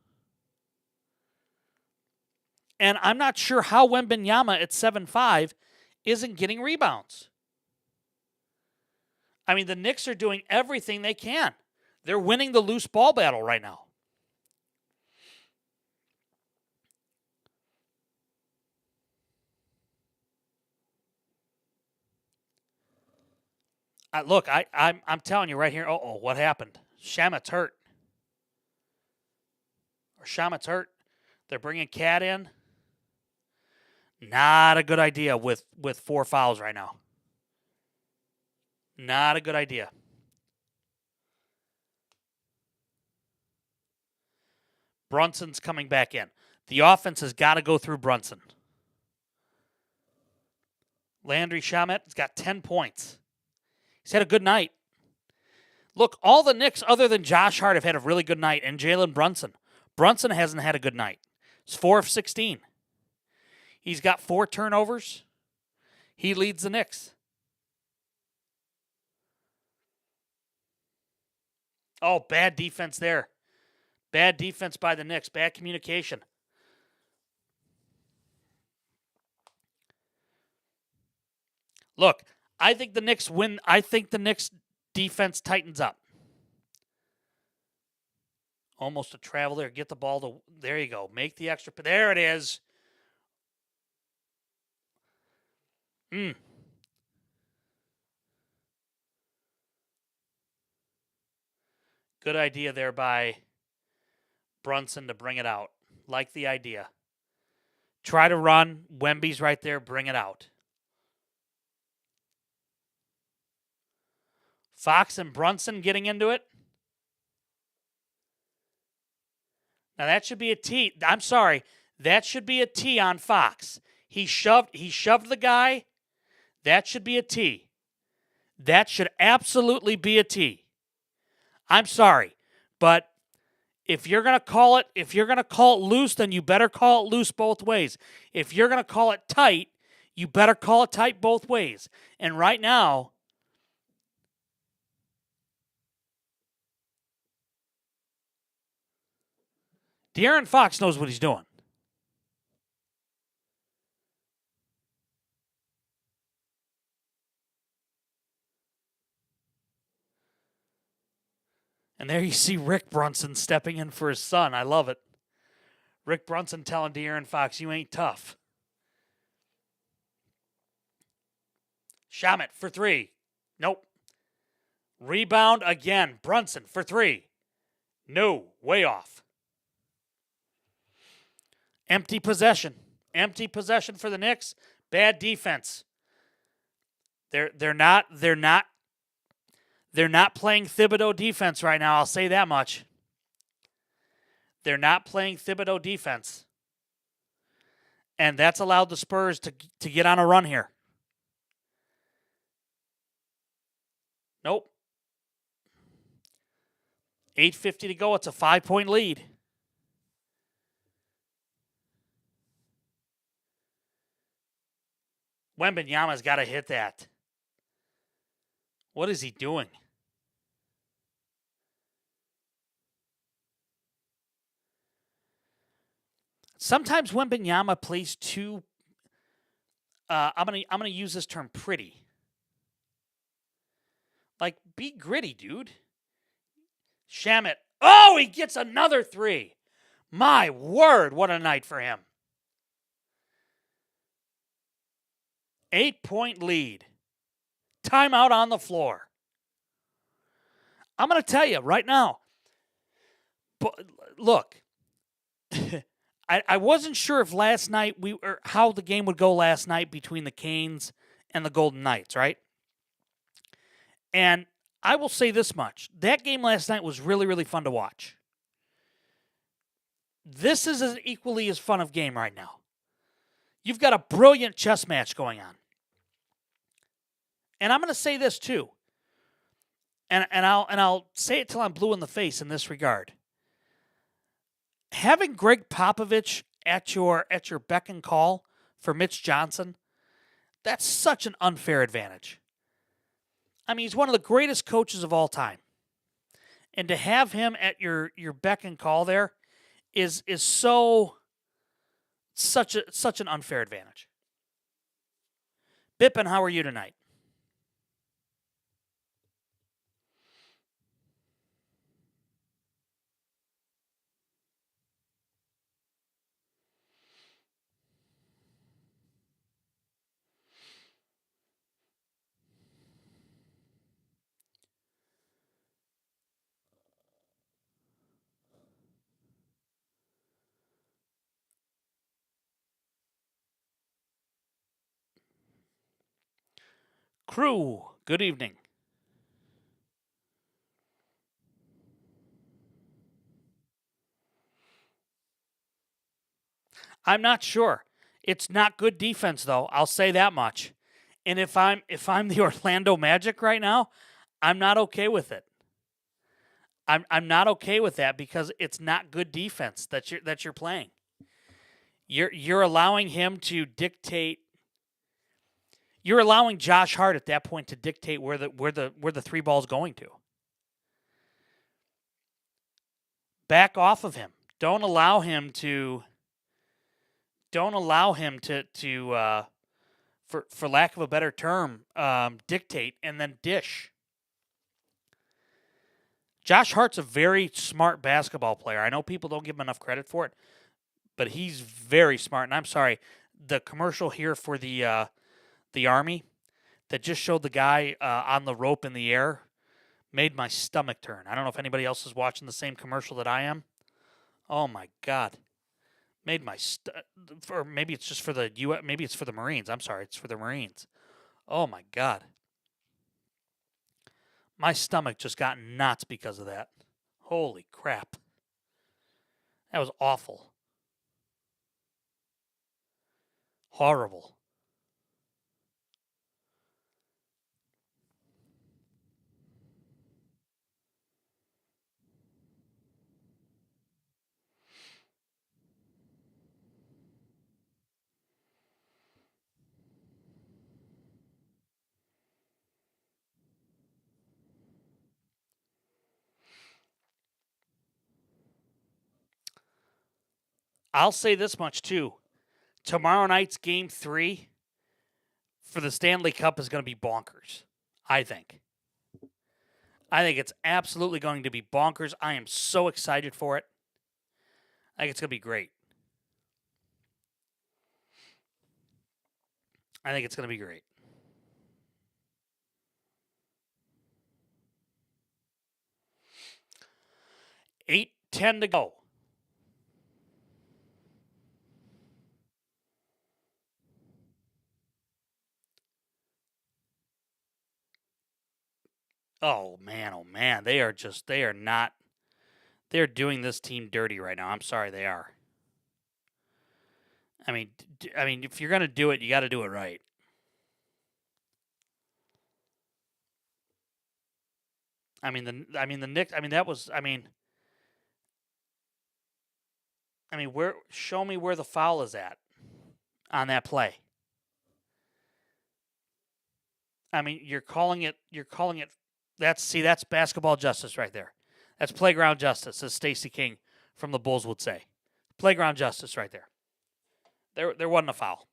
And I'm not sure how Wembanyama at 7'5" isn't getting rebounds. I mean, the Knicks are doing everything they can. They're winning the loose ball battle right now. I'm telling you right here. Oh, what happened? Shamet's hurt. Shamet's hurt. They're bringing Cat in. Not a good idea with 4 fouls right now. Not a good idea. Brunson's coming back in. The offense has got to go through Brunson. Landry Shamet has got 10 points. He's had a good night. Look, all the Knicks other than Josh Hart have had a really good night, and Jalen Brunson. Brunson hasn't had a good night. He's 4 of 16. He's got 4 turnovers. He leads the Knicks. Oh, bad defense there. Bad defense by the Knicks. Bad communication. Look, I think the Knicks win. I think the Knicks defense tightens up. Almost a travel there. Get the ball to. There you go. Make the extra. There it is. Good idea there by Brunson to bring it out. Like the idea. Try to run. Wemby's right there. Bring it out. Fox and Brunson getting into it. Now that should be a T. I'm sorry. That should be a T on Fox. He shoved the guy. That should be a T. That should absolutely be a T. I'm sorry, but if you're going to call it loose, then you better call it loose both ways. If you're going to call it tight, you better call it tight both ways. And right now, De'Aaron Fox knows what he's doing. And there you see Rick Brunson stepping in for his son. I love it. Rick Brunson telling De'Aaron Fox, you ain't tough. Shamet for 3. Nope. Rebound again. Brunson for 3. No. Way off. Empty possession. Empty possession for the Knicks. Bad defense. They're not playing Thibodeau defense right now, I'll say that much. They're not playing Thibodeau defense. And that's allowed the Spurs to get on a run here. Nope. 8:50 to go. It's a 5-point lead. Wembanyama's got to hit that. What is he doing? Sometimes Wembanyama plays too. I'm gonna use this term pretty. Like, be gritty, dude. Shamet. Oh, he gets another 3. My word, what a night for him. 8-point lead. Timeout on the floor. I'm going to tell you right now. But look, I wasn't sure if last night or how the game would go last night between the Canes and the Golden Knights, right? And I will say this much. That game last night was really, really fun to watch. This is an equally as fun of game right now. You've got a brilliant chess match going on. And I'm going to say this too. And I'll say it till I'm blue in the face in this regard. Having Greg Popovich at your beck and call for Mitch Johnson, that's such an unfair advantage. I mean, he's one of the greatest coaches of all time. And to have him at your beck and call there is such an unfair advantage. Bippin, how are you tonight? Crew, good evening. I'm not sure. It's not good defense though. I'll say that much. And if I'm the Orlando Magic right now, I'm not okay with it. I'm not okay with that because it's not good defense that you're playing. You're allowing him to dictate. You're allowing Josh Hart at that point to dictate where the three ball's going to. Back off of him. Don't allow him to. Don't allow him to for lack of a better term, dictate and then dish. Josh Hart's a very smart basketball player. I know people don't give him enough credit for it, but he's very smart. And I'm sorry, the commercial here for the Army that just showed the guy on the rope in the air made my stomach turn. I don't know if anybody else is watching the same commercial that I am. Oh my God. Made my or maybe it's just for the maybe it's for the Marines. I'm sorry, it's for the Marines. Oh my God. My stomach just got knots because of that. Holy crap. That was awful. Horrible. I'll say this much too. Tomorrow night's game 3 for the Stanley Cup is going to be bonkers. I think. I think it's absolutely going to be bonkers. I am so excited for it. I think it's going to be great. I think it's going to be great. 8:10 to go. Oh man. They are not, they're doing this team dirty right now. I'm sorry, they are. I mean, if you're going to do it, you got to do it right. The Knicks, where, show me where the foul is at on that play. You're calling it that's basketball justice right there. That's playground justice, as Stacey King from the Bulls would say. Playground justice right there. There wasn't a foul.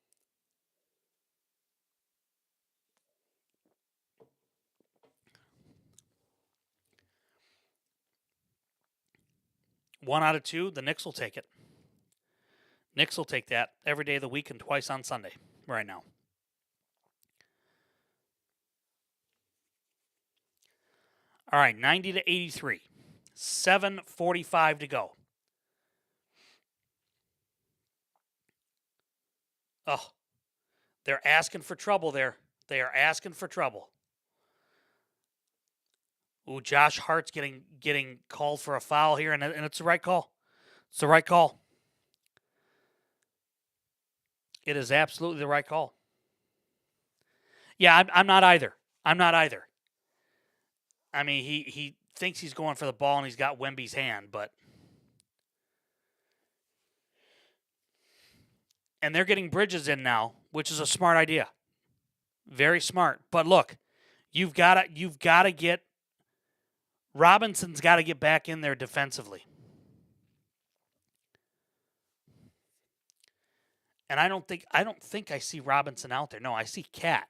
One out of two, the Knicks will take it. Knicks will take that every day of the week and twice on Sunday right now. All right, 90 to 83. 7:45 to go. Oh, they're asking for trouble there. They are asking for trouble. Ooh, Josh Hart's getting called for a foul here, and it's the right call. It's the right call. It is absolutely the right call. Yeah, I'm not either. I'm not either. He thinks he's going for the ball and he's got Wemby's hand, but and they're getting Bridges in now, which is a smart idea. Very smart. But look, You've got to get Robinson's got to get back in there defensively. And I don't think I see Robinson out there. No, I see Cat.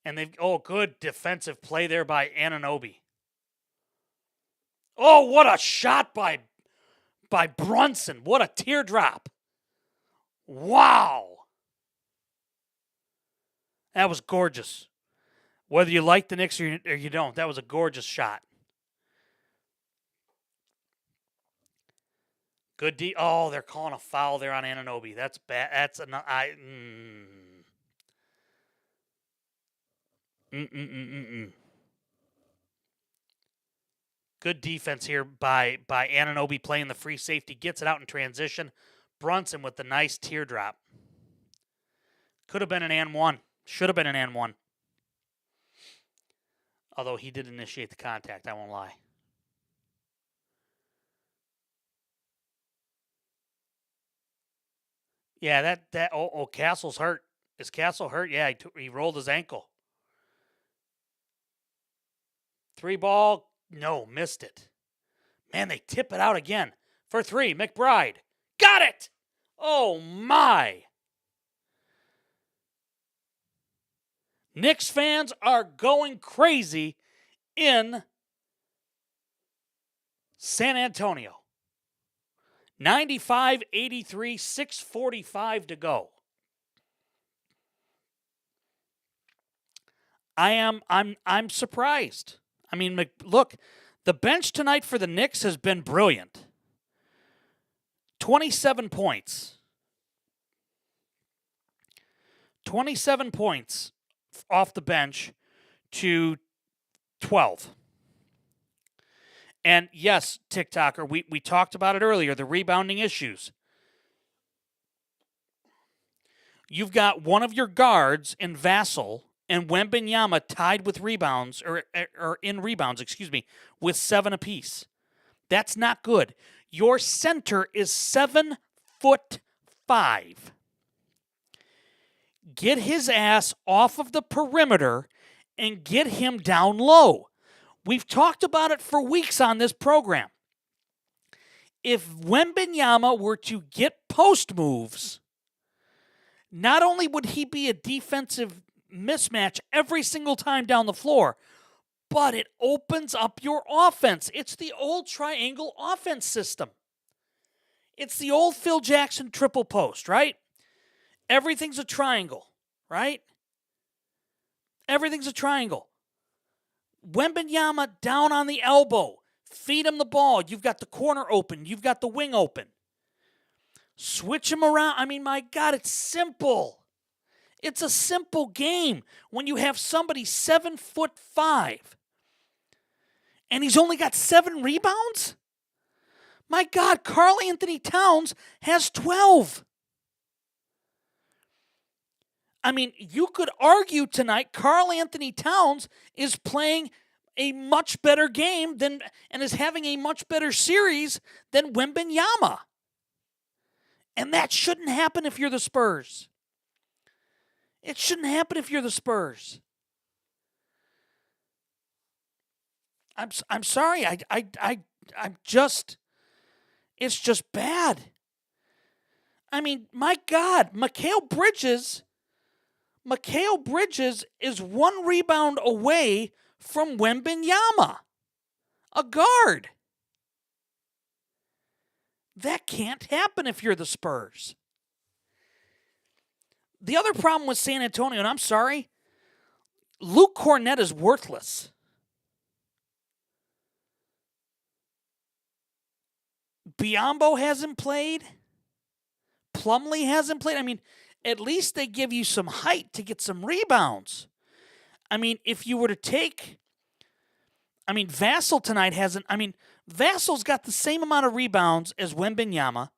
And good defensive play there by Anunoby. Oh, what a shot by Brunson. What a teardrop. Wow. That was gorgeous. Whether you like the Knicks or you don't, that was a gorgeous shot. Good D. Oh, they're calling a foul there on Anunoby. That's bad. That's Good defense here by Anunoby playing the free safety. Gets it out in transition. Brunson with the nice teardrop. Could have been an and one. Should have been an and one. Although he did initiate the contact, I won't lie. Yeah, Castle's hurt. Is Castle hurt? Yeah, he rolled his ankle. 3 ball. No, missed it. Man, they tip it out again. For 3, McBride. Got it! Oh, my. Knicks fans are going crazy in San Antonio. 95-83, 6:45 to go. I'm surprised. I mean, look, the bench tonight for the Knicks has been brilliant. 27 points. 27 points off the bench to 12. And yes, TikToker, we talked about it earlier, the rebounding issues. You've got one of your guards in Vassell and Wembanyama tied with rebounds, or in rebounds, with 7 apiece. That's not good. Your center is 7'5". Get his ass off of the perimeter and get him down low. We've talked about it for weeks on this program. If Wembanyama were to get post moves, not only would he be a defensive mismatch every single time down the floor, but it opens up your offense. It's the old triangle offense system. It's the old Phil Jackson triple post, right? Everything's a triangle, right? Everything's a triangle. Wembanyama down on the elbow. Feed him the ball. You've got the corner open. You've got the wing open. Switch him around. I mean, my God, it's simple. It's a simple game when you have somebody 7'5" and he's only got 7 rebounds. My God, Karl Anthony Towns has 12. I mean, you could argue tonight Karl Anthony Towns is playing a much better game and is having a much better series than Wembanyama. And that shouldn't happen if you're the Spurs. It shouldn't happen if you're the Spurs. I'm sorry. I'm just, it's just bad. I mean, my God, Mikal Bridges is 1 rebound away from Wembanyama, a guard. That can't happen if you're the Spurs. The other problem with San Antonio, and I'm sorry, Luke Kornet is worthless. Biyombo hasn't played. Plumlee hasn't played. I mean, at least they give you some height to get some rebounds. I mean, if you were to take, Vassell tonight hasn't, Vassell's got the same amount of rebounds as Wembanyama.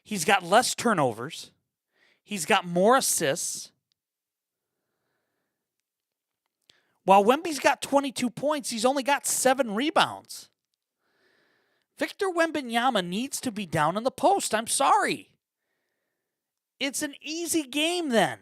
He's got less turnovers. He's got more assists. While Wemby's got 22 points, he's only got 7 rebounds. Victor Wembanyama needs to be down in the post. I'm sorry. It's an easy game then.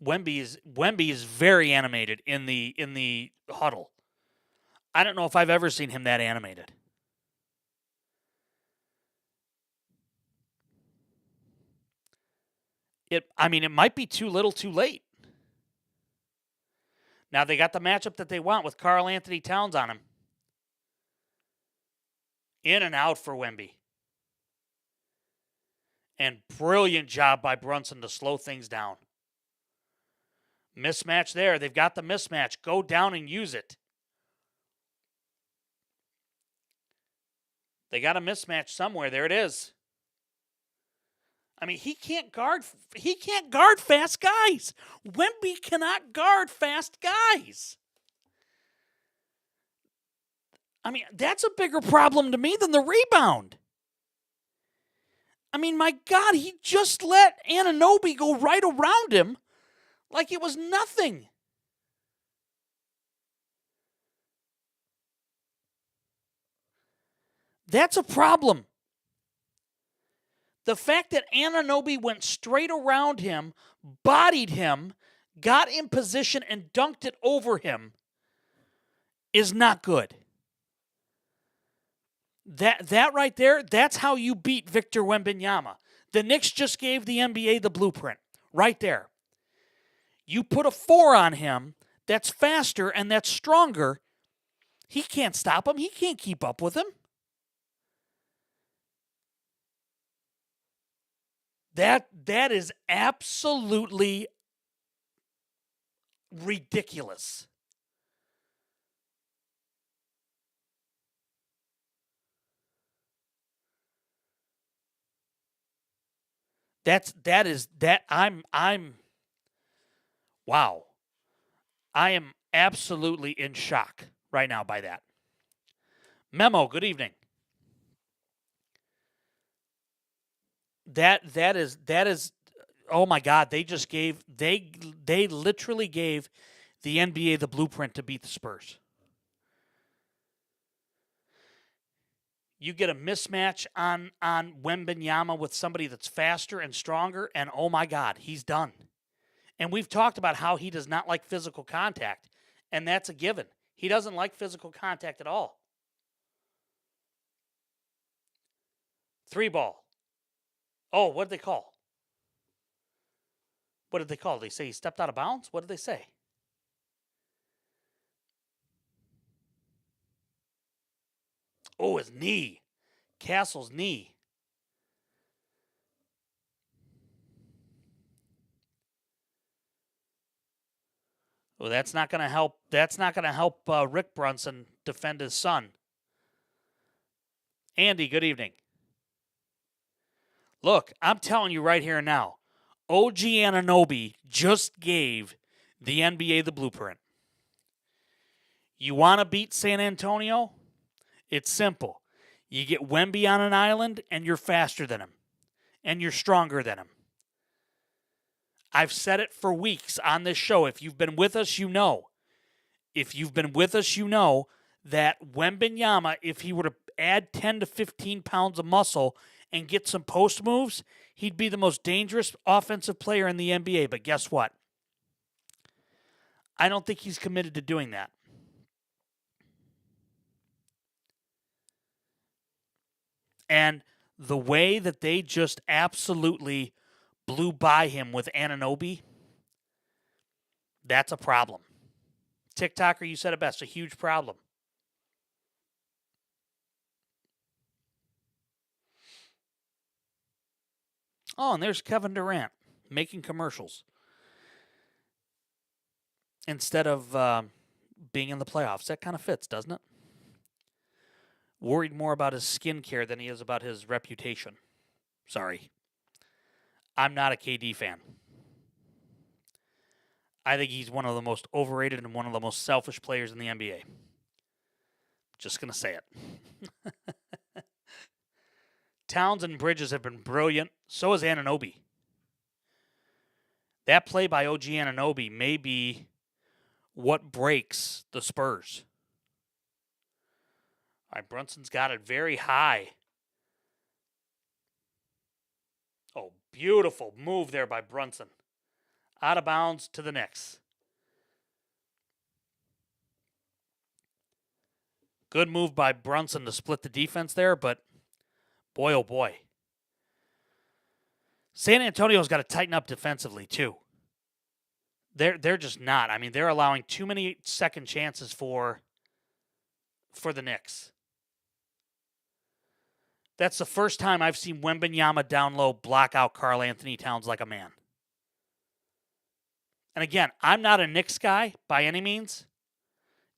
Wemby is very animated in the huddle. I don't know if I've ever seen him that animated. It might be too little, too late. Now they got the matchup that they want with Karl-Anthony Towns on him. In and out for Wemby. And brilliant job by Brunson to slow things down. Mismatch there. They've got the mismatch. Go down and use it. They got a mismatch somewhere. There it is. I mean, he can't guard fast guys. Wemby cannot guard fast guys. I mean, that's a bigger problem to me than the rebound. I mean, my God, he just let Anunoby go right around him like it was nothing. That's a problem. The fact that Anunoby went straight around him, bodied him, got in position, and dunked it over him is not good. That right there, that's how you beat Victor Wembanyama. The Knicks just gave the NBA the blueprint right there. You put a 4 on him that's faster and that's stronger. He can't stop him. He can't keep up with him. That is absolutely ridiculous. I'm wow. I am absolutely in shock right now by that. Memo, good evening. That is oh my God, they literally gave the NBA the blueprint to beat the Spurs. You get a mismatch on Wembanyama with somebody that's faster and stronger, and oh my God, he's done. And we've talked about how he does not like physical contact, and that's a given. He doesn't like physical contact at all. 3 ball. Oh, what did they call? What did they call? Did they say he stepped out of bounds? What did they say? Oh, his knee. Castle's knee. Well, that's not going to help. That's not going to help Rick Brunson defend his son. Andy, good evening. Look, I'm telling you right here and now, OG Anunoby just gave the NBA the blueprint. You want to beat San Antonio? It's simple. You get Wemby on an island, and you're faster than him, and you're stronger than him. I've said it for weeks on this show. If you've been with us, you know. If you've been with us, you know that Wembanyama, if he were to add 10 to 15 pounds of muscle and get some post moves, he'd be the most dangerous offensive player in the NBA. But guess what? I don't think he's committed to doing that. And the way that they just absolutely blew by him with Anunoby, that's a problem. TikToker, you said it best, a huge problem. Oh, and there's Kevin Durant making commercials instead of being in the playoffs. That kind of fits, doesn't it? Worried more about his skincare than he is about his reputation. Sorry. I'm not a KD fan. I think he's one of the most overrated and one of the most selfish players in the NBA. Just going to say it. Towns and Bridges have been brilliant. So is Anunoby. That play by OG Anunoby may be what breaks the Spurs. All right, Brunson's got it very high. Oh, beautiful move there by Brunson. Out of bounds to the Knicks. Good move by Brunson to split the defense there, but boy, oh boy. San Antonio's got to tighten up defensively, too. They're just not. I mean, they're allowing too many second chances for the Knicks. That's the first time I've seen Wembanyama down low block out Karl Anthony Towns like a man. And again, I'm not a Knicks guy by any means.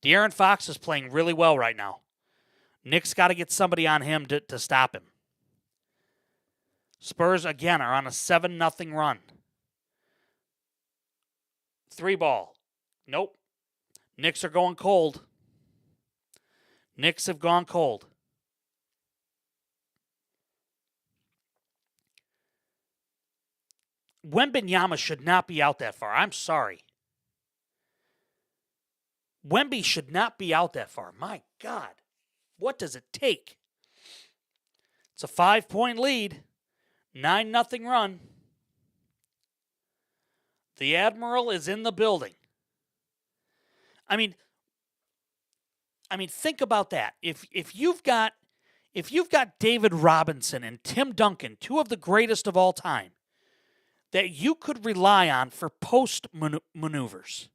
De'Aaron Fox is playing really well right now. Knicks got to get somebody on him to stop him. Spurs, again, are on a 7-0 run. 3-ball. Nope. Knicks are going cold. Knicks have gone cold. Wembanyama should not be out that far. I'm sorry. Wemby should not be out that far. My God. What does it take? It's a 5-point lead. 9-0 run. The Admiral is in the building. I mean, think about that. If you've got David Robinson and Tim Duncan, two of the greatest of all time, that you could rely on for post maneuvers.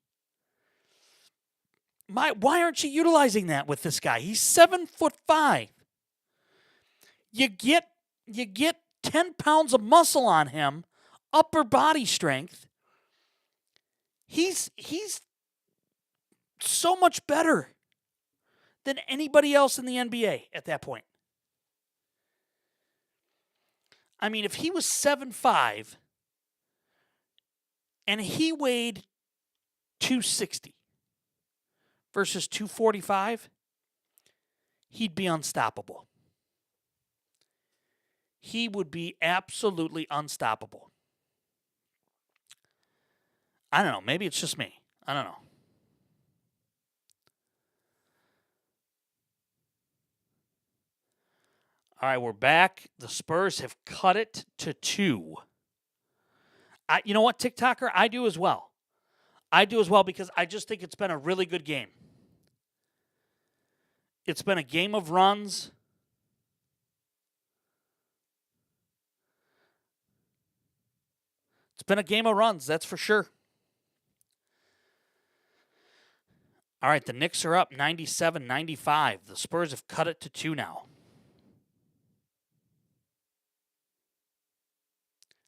Why aren't you utilizing that with this guy? He's 7'5". You get 10 pounds of muscle on him, upper body strength. He's so much better than anybody else in the NBA at that point. I mean, if he was 7'5", and he weighed 260 versus 245, he'd be unstoppable. He would be absolutely unstoppable. I don't know. Maybe it's just me. I don't know. All right, we're back. The Spurs have cut it to 2. You know what, TikToker? I do as well. I do as well because I just think it's been a really good game. It's been a game of runs. It's been a game of runs, that's for sure. All right, the Knicks are up 97-95. The Spurs have cut it to 2 now.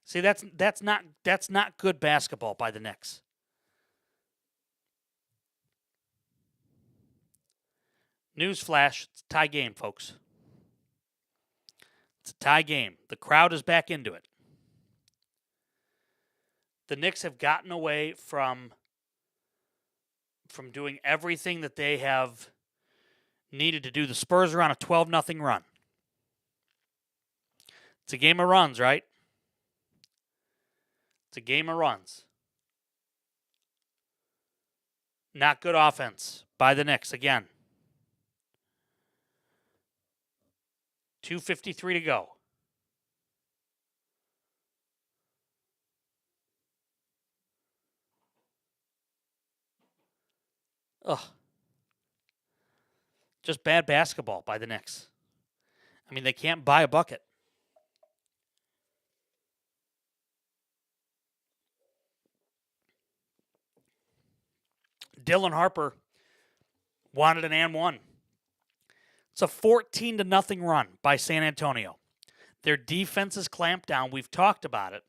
See, that's not good basketball by the Knicks. Newsflash, it's a tie game, folks. It's a tie game. The crowd is back into it. The Knicks have gotten away from doing everything that they have needed to do. The Spurs are on a 12-0 run. It's a game of runs, right? It's a game of runs. Not good offense by the Knicks again. 2:53 to go. Ugh. Just bad basketball by the Knicks. I mean, they can't buy a bucket. Dylan Harper wanted an and one. It's a 14-0 run by San Antonio. Their defense is clamped down. We've talked about it.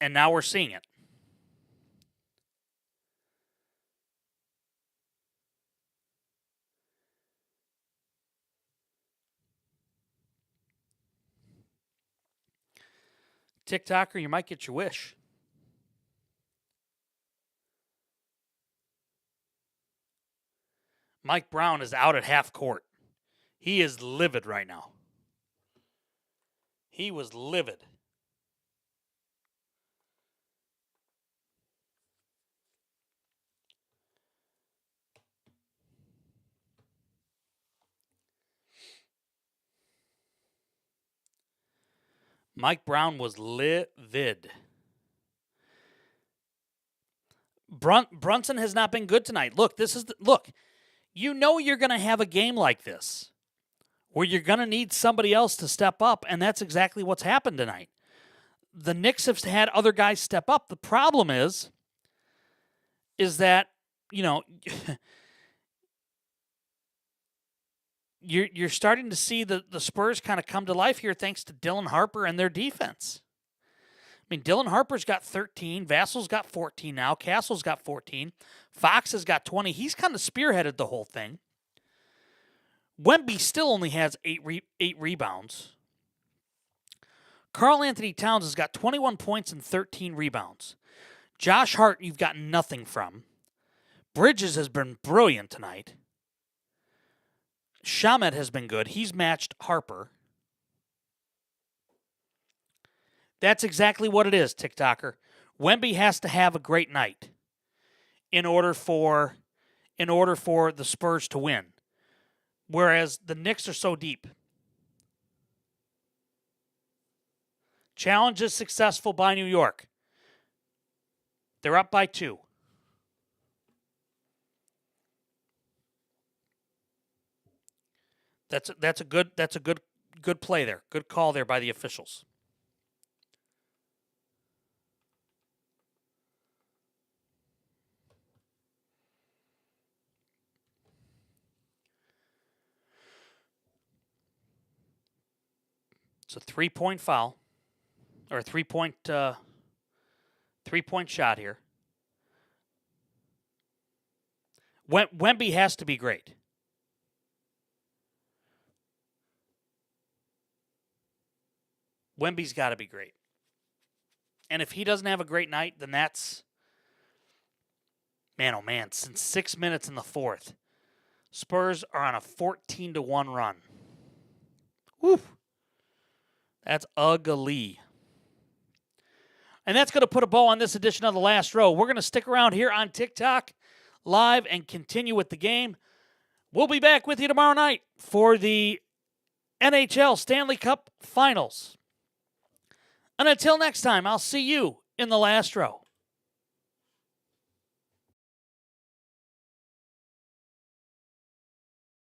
And now we're seeing it. TikToker, you might get your wish. Mike Brown is out at half court. He is livid right now. He was livid. Mike Brown was livid. Brunson has not been good tonight. Look, you know you're going to have a game like this where you're going to need somebody else to step up, and that's exactly what's happened tonight. The Knicks have had other guys step up. The problem is that, you're starting to see the Spurs kind of come to life here thanks to Dylan Harper and their defense. I mean, Dylan Harper's got 13. Vassal's got 14 now. Castle's got 14. Fox has got 20. He's kind of spearheaded the whole thing. Wemby still only has 8 rebounds. Karl-Anthony Towns has got 21 points and 13 rebounds. Josh Hart, you've got nothing from. Bridges has been brilliant tonight. Shamet has been good. He's matched Harper. That's exactly what it is, TikToker. Wemby has to have a great night in order for the Spurs to win. Whereas the Knicks are so deep. Challenge is successful by New York. They're up by 2. That's a good play there. Good call there by the officials. It's a 3-point foul, or a 3-point shot here. Wemby has to be great. Wemby's got to be great. And if he doesn't have a great night, then that's, man, oh man, since 6 minutes in the fourth, Spurs are on a 14-1 run. Woo! That's ugly. And that's going to put a bow on this edition of The Last Row. We're going to stick around here on TikTok live and continue with the game. We'll be back with you tomorrow night for the NHL Stanley Cup Finals. And until next time, I'll see you in The Last Row.